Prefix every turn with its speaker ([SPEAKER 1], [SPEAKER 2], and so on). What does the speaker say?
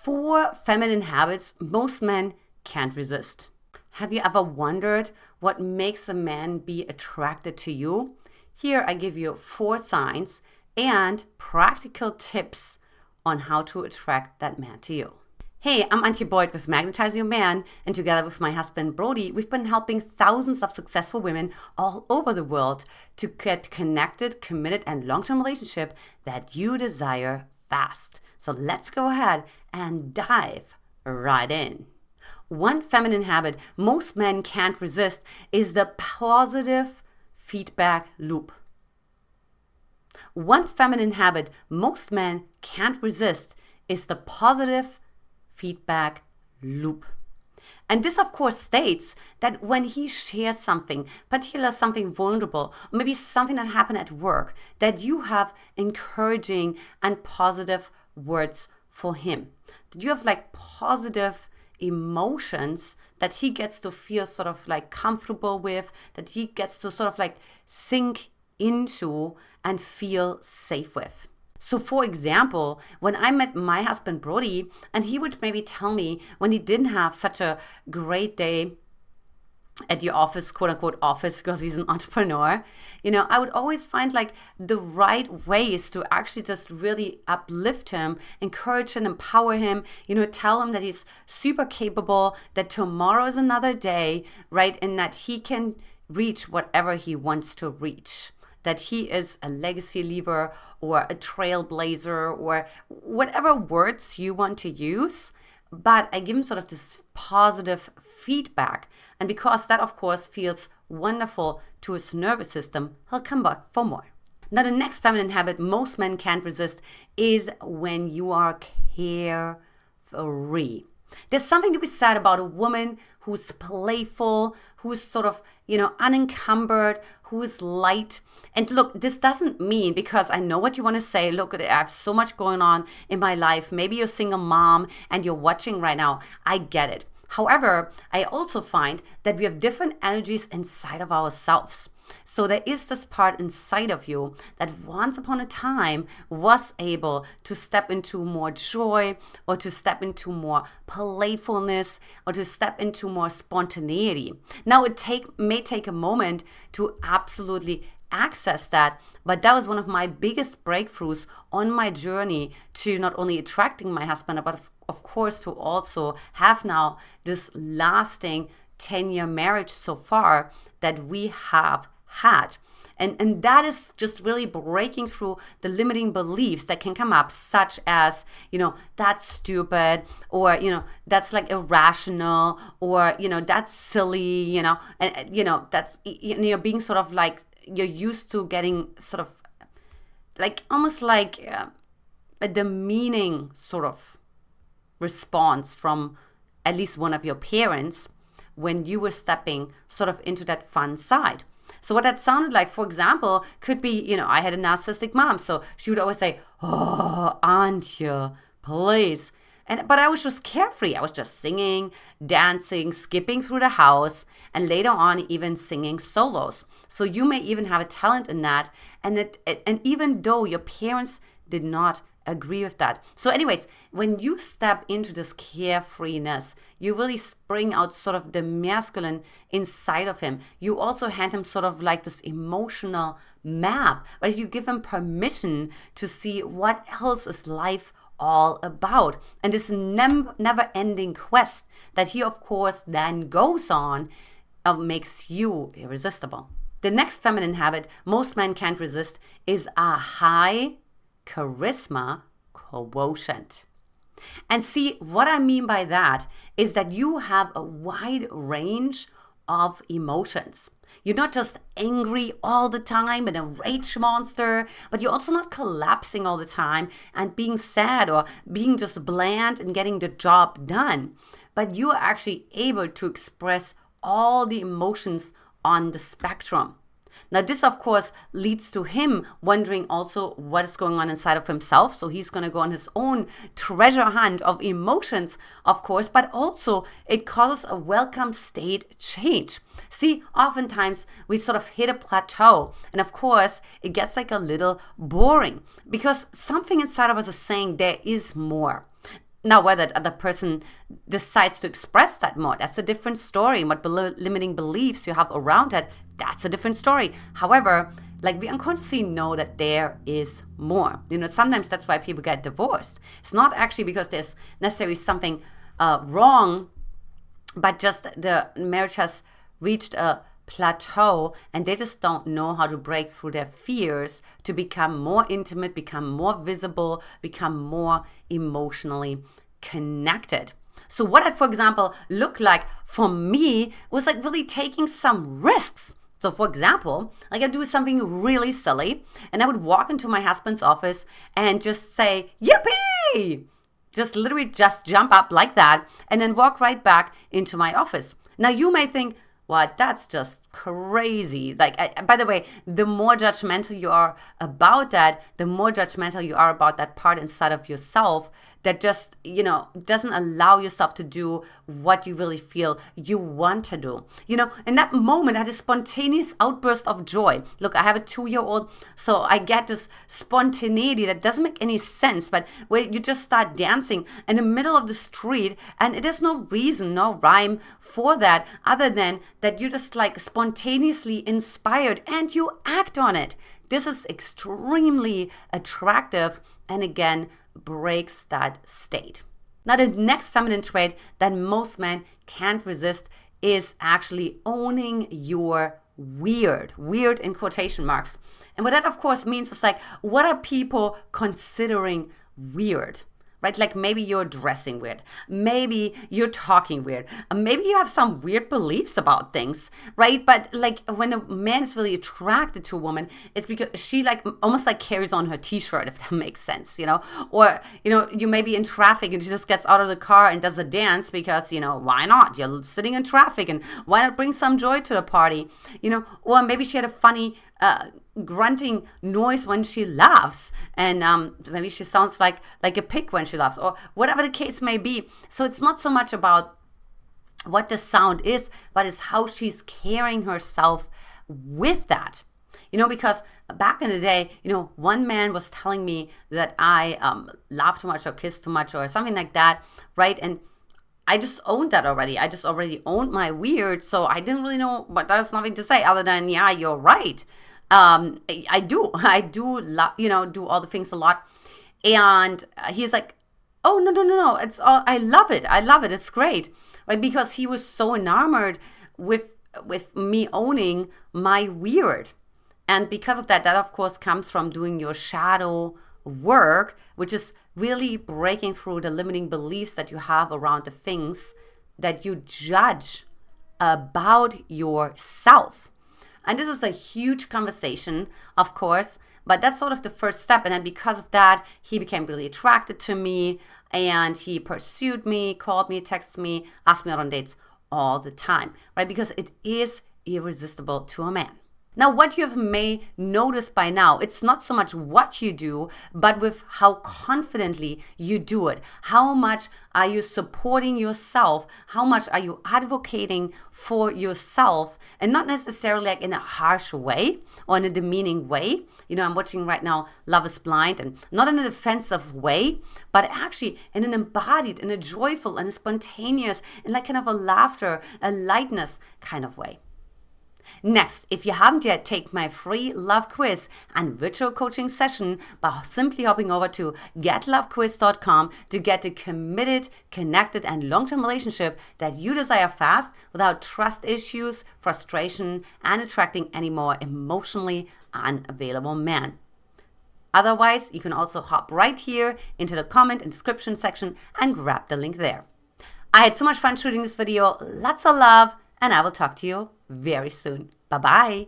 [SPEAKER 1] 4 feminine habits most men can't resist. Have you ever wondered what makes a man be attracted to you? Here I give you 4 signs and practical tips on how to attract that man to you. Hey, I'm Antia Boyd with Magnetize Your Man, and together with my husband Brody, we've been helping thousands of successful women all over the world to get connected, committed, and long-term relationship that you desire fast. So let's go ahead and dive right in. One feminine habit most men can't resist is the positive feedback loop. One feminine habit most men can't resist is the positive feedback loop. And this, of course, states that when he shares something, particularly something vulnerable, or maybe something that happened at work, that you have encouraging and positive words for him. That you have like positive emotions that he gets to feel sort of like comfortable with, that he gets to sort of like sink into and feel safe with. So for example, when I met my husband Brody, and he would maybe tell me when he didn't have such a great day at the office, quote unquote office, because he's an entrepreneur, I would always find like the right ways to actually just really uplift him, encourage and empower him, tell him that he's super capable, that tomorrow is another day, right? And that he can reach whatever he wants to reach. That he is a legacy leaver or a trailblazer or whatever words you want to use. But I give him sort of this positive feedback. And because that, of course, feels wonderful to his nervous system, he'll come back for more. Now, the next feminine habit most men can't resist is when you are carefree. There's something to be said about a woman who's playful, who's sort of, unencumbered, who's light. And look, this doesn't mean, because I know what you want to say, look, I have so much going on in my life. Maybe you're a single mom and you're watching right now. I get it. However, I also find that we have different energies inside of ourselves. So there is this part inside of you that once upon a time was able to step into more joy, or to step into more playfulness, or to step into more spontaneity. Now it may take a moment to absolutely access that, but that was one of my biggest breakthroughs on my journey to not only attracting my husband, but of course to also have now this lasting 10-year marriage so far that we have had. And that is just really breaking through the limiting beliefs that can come up, such as, that's stupid, or, that's like irrational, or, that's silly, and, that's, you're being sort of like, you're used to getting sort of like, almost like a demeaning sort of response from at least one of your parents when you were stepping sort of into that fun side. So what that sounded like, for example, could be, I had a narcissistic mom. So she would always say, "Oh, Antia, please." But I was just carefree. I was just singing, dancing, skipping through the house, and later on even singing solos. So you may even have a talent in that. And even though your parents did not agree with that. So anyways, when you step into this carefreeness, you really bring out sort of the masculine inside of him. You also hand him sort of like this emotional map, but you give him permission to see what else is life all about. And this never-ending quest that he, of course, then goes on makes you irresistible. The next feminine habit most men can't resist is a high charisma quotient. And see, what I mean by that is that you have a wide range of emotions. You're not just angry all the time and a rage monster, but you're also not collapsing all the time and being sad or being just bland and getting the job done. But you are actually able to express all the emotions on the spectrum. Now, this, of course, leads to him wondering also what is going on inside of himself. So he's going to go on his own treasure hunt of emotions, of course, but also it causes a welcome state change. See, oftentimes we sort of hit a plateau, and of course, it gets like a little boring because something inside of us is saying there is more. Now, whether the other person decides to express that more, that's a different story. What limiting beliefs you have around it, that's a different story. However, like, we unconsciously know that there is more. Sometimes that's why people get divorced. It's not actually because there's necessarily something wrong, but just the marriage has reached a plateau and they just don't know how to break through their fears to become more intimate, become more visible, become more emotionally connected. So what that, for example, looked like for me was like really taking some risks. So for example, like, I'd do something really silly and I would walk into my husband's office and just say, yippee! Just literally just jump up like that and then walk right back into my office. Now you may think, what? That's just crazy. Like, by the way, the more judgmental you are about that, the more judgmental you are about that part inside of yourself that just, doesn't allow yourself to do what you really feel you want to do. In that moment, I had a spontaneous outburst of joy. Look, I have a 2-year-old, so I get this spontaneity that doesn't make any sense, but where you just start dancing in the middle of the street, and it is no reason, no rhyme for that, other than that you're just like spontaneously inspired and you act on it. This is extremely attractive and again, breaks that state. Now, the next feminine trait that most men can't resist is actually owning your weird in quotation marks. And what that of course means is like, what are people considering weird? Right? Like, maybe you're dressing weird. Maybe you're talking weird. Maybe you have some weird beliefs about things, right? But like, when a man is really attracted to a woman, it's because she like almost like carries on her t-shirt, if that makes sense, Or, you may be in traffic and she just gets out of the car and does a dance because, why not? You're sitting in traffic and why not bring some joy to the party, Or maybe she had a funny grunting noise when she laughs, and maybe she sounds like a pig when she laughs, or whatever the case may be. So it's not so much about what the sound is, but it's how she's carrying herself with that. Because back in the day, one man was telling me that I laugh too much or kiss too much or something like that, right? And I just owned that already. I just already owned my weird, so I didn't really know, but there's nothing to say other than, yeah, you're right. I do do all the things a lot. And he's like, oh, no. It's all, I love it. It's great. Right? Because he was so enamored with me owning my weird. And because of that of course comes from doing your shadow work, which is really breaking through the limiting beliefs that you have around the things that you judge about yourself. And this is a huge conversation, of course, but that's sort of the first step. And then because of that, he became really attracted to me and he pursued me, called me, texted me, asked me out on dates all the time, right? Because it is irresistible to a man. Now, what you may notice by now, it's not so much what you do, but with how confidently you do it. How much are you supporting yourself? How much are you advocating for yourself? And not necessarily like in a harsh way or in a demeaning way. I'm watching right now Love is Blind, and not in a defensive way, but actually in an embodied, in a joyful, and a spontaneous, and like kind of a laughter, a lightness kind of way. Next, if you haven't yet, take my free love quiz and virtual coaching session by simply hopping over to getlovequiz.com to get a committed, connected, and long-term relationship that you desire fast without trust issues, frustration, and attracting any more emotionally unavailable men. Otherwise, you can also hop right here into the comment and description section and grab the link there. I had so much fun shooting this video. Lots of love, and I will talk to you very soon. Bye-bye.